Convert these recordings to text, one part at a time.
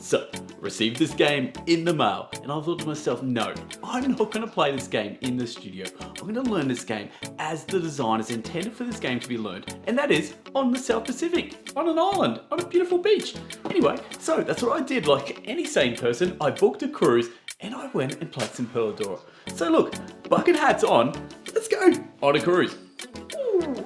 So, received this game in the mail, and I thought to myself, no, I'm not going to play this game in the studio. I'm going to learn this game as the designers intended for this game to be learned, and that is on the South Pacific, on an island, on a beautiful beach. Anyway, so that's what I did. Like any sane person, I booked a cruise, and I went and played some Pearladora. So look, bucket hats on, let's go on a cruise. Ooh.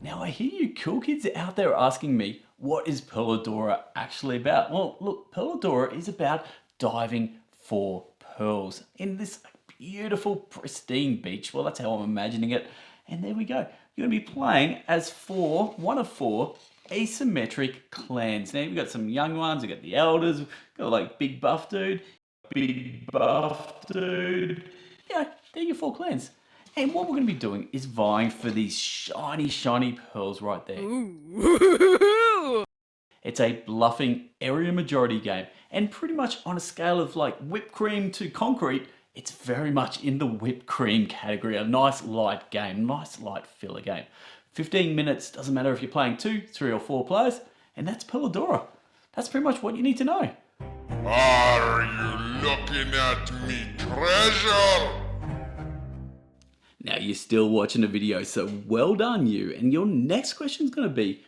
Now I hear you cool kids out there asking me, what is Pearladora actually about? Well, look, Pearladora is about diving for pearls in this beautiful, pristine beach. Well, that's how I'm imagining it. And there we go. You're going to be playing as one of four asymmetric clans. Now, you've got some young ones, you've got the elders, you've got like big buff dude. Yeah, they're your four clans. And what we're going to be doing is vying for these shiny, shiny pearls right there. It's a bluffing area majority game. And pretty much on a scale of like whipped cream to concrete, it's very much in the whipped cream category. A nice light game, nice light filler game. 15 minutes, doesn't matter if you're playing 2, 3 or 4 players. And that's Pearladora. That's pretty much what you need to know. Are you looking at me, treasure? Now you're still watching the video, so well done you. And your next question is going to be,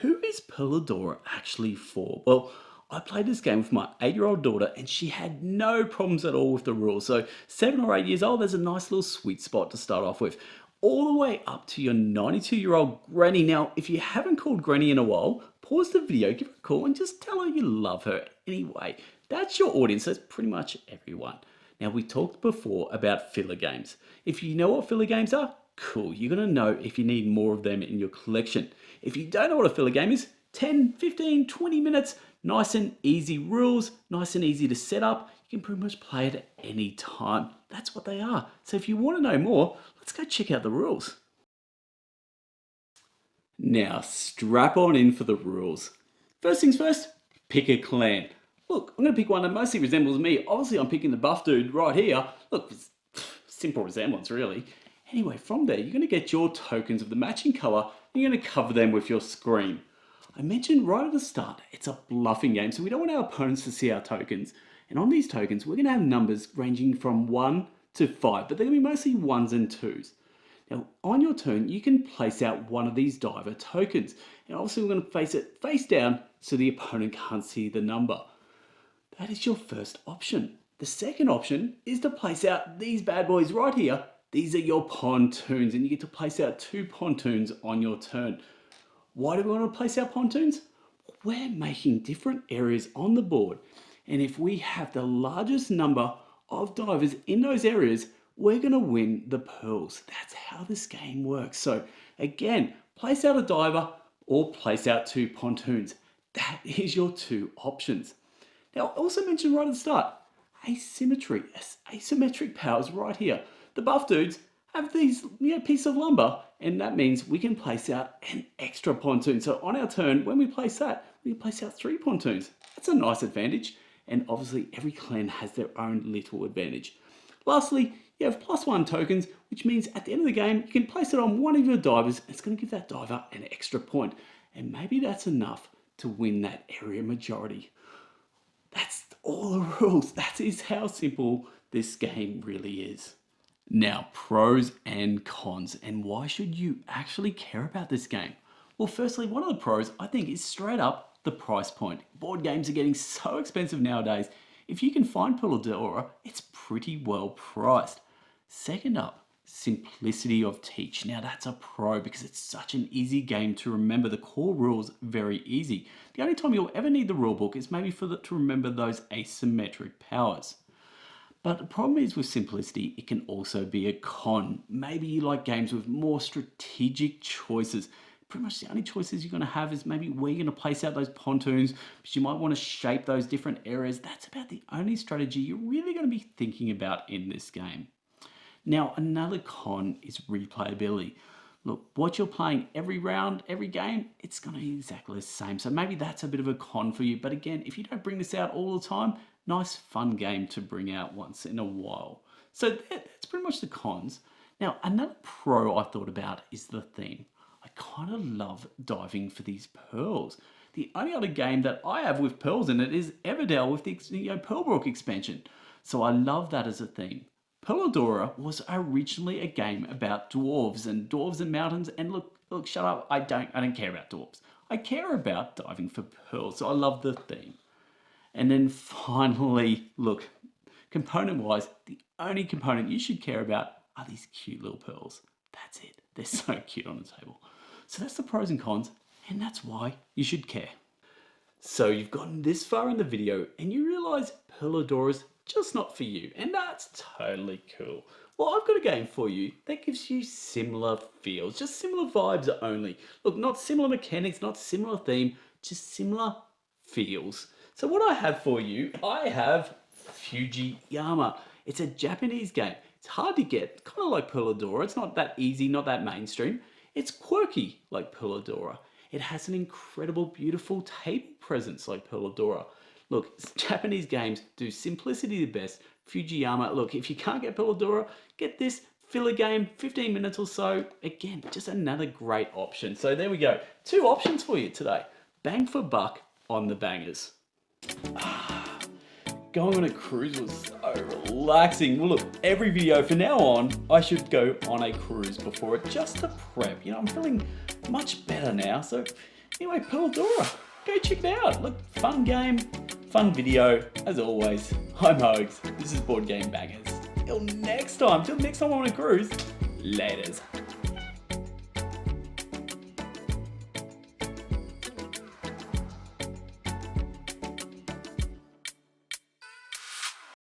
who is Pearladora actually for? Well, I played this game with my 8-year-old daughter and she had no problems at all with the rules. So 7 or 8 years old, there's a nice little sweet spot to start off with. All the way up to your 92-year-old granny. Now, if you haven't called granny in a while, pause the video, give her a call and just tell her you love her. Anyway, that's your audience. That's pretty much everyone. Now, we talked before about filler games. If you know what filler games are, cool. You're going to know if you need more of them in your collection. If you don't know what a filler game is, 10, 15, 20 minutes, nice and easy rules, nice and easy to set up. You can pretty much play it at any time. That's what they are. So if you want to know more, let's go check out the rules. Now, strap on in for the rules. First things first, pick a clan. Look, I'm going to pick one that mostly resembles me. Obviously, I'm picking the buff dude right here. Look, simple resemblance, really. Anyway, from there, you're going to get your tokens of the matching colour and you're going to cover them with your screen. I mentioned right at the start, it's a bluffing game, so we don't want our opponents to see our tokens. And on these tokens, we're going to have numbers ranging from 1 to 5, but they're going to be mostly 1s and 2s. Now, on your turn, you can place out one of these diver tokens. And obviously, we're going to face it face down so the opponent can't see the number. That is your first option. The second option is to place out these bad boys right here. These are your pontoons, and you get to place out 2 pontoons on your turn. Why do we want to place out pontoons? We're making different areas on the board, and if we have the largest number of divers in those areas, we're going to win the pearls. That's how this game works. So again, place out a diver or place out 2 pontoons. That is your 2 options. Now, I also mentioned right at the start, asymmetry, asymmetric powers right here. The buff dudes have these piece of lumber, and that means we can place out an extra pontoon. So on our turn, when we place that, we can place out 3 pontoons. That's a nice advantage, and obviously every clan has their own little advantage. Lastly, you have +1 tokens, which means at the end of the game, you can place it on one of your divers. It's going to give that diver an extra point, and maybe that's enough to win that area majority. That's all the rules. That is how simple this game really is. Now, pros and cons, and why should you actually care about this game? Well, firstly, one of the pros, I think, is straight up the price point. Board games are getting so expensive nowadays. If you can find Pearladora, it's pretty well priced. Second up, simplicity of teach. Now that's a pro because it's such an easy game to remember the core rules very easy. The only time you'll ever need the rulebook is maybe to remember those asymmetric powers. But the problem is with simplicity, it can also be a con. Maybe you like games with more strategic choices. Pretty much the only choices you're going to have is maybe where you're going to place out those pontoons, but you might want to shape those different areas. That's about the only strategy you're really going to be thinking about in this game. Now, another con is replayability. Look, what you're playing every round, every game, it's going to be exactly the same. So maybe that's a bit of a con for you. But again, if you don't bring this out all the time, nice fun game to bring out once in a while. So that's pretty much the cons. Now, another pro I thought about is the theme. I kind of love diving for these pearls. The only other game that I have with pearls in it is Everdell with the Pearlbrook expansion. So I love that as a theme. Pearladora was originally a game about dwarves and mountains. And look, shut up. I don't care about dwarves. I care about diving for pearls. So I love the theme. And then finally, look, component-wise, the only component you should care about are these cute little pearls. That's it. They're so cute on the table. So that's the pros and cons, and that's why you should care. So you've gotten this far in the video and you realize Pearladora's just not for you, and that's totally cool. Well, I've got a game for you that gives you similar feels, just similar vibes only. Look, not similar mechanics, not similar theme, just similar feels. So what I have for you, I have Fujiyama. It's a Japanese game. It's hard to get, kind of like Pearladora. It's not that easy, not that mainstream. It's quirky like Pearladora. It has an incredible, beautiful table presence like Pearladora. Look, Japanese games do simplicity the best. Fujiyama, look, if you can't get Pearladora, get this filler game, 15 minutes or so. Again, just another great option. So there we go. 2 options for you today. Bang for buck on the bangers. Going on a cruise was so relaxing. Well, look, every video from now on, I should go on a cruise before it just to prep. You know, I'm feeling much better now. So anyway, Pearladora, go check it out. Look, fun game, fun video. As always, I'm Hogs. This is Board Game Bangers. Till next time I'm on a cruise. Laters.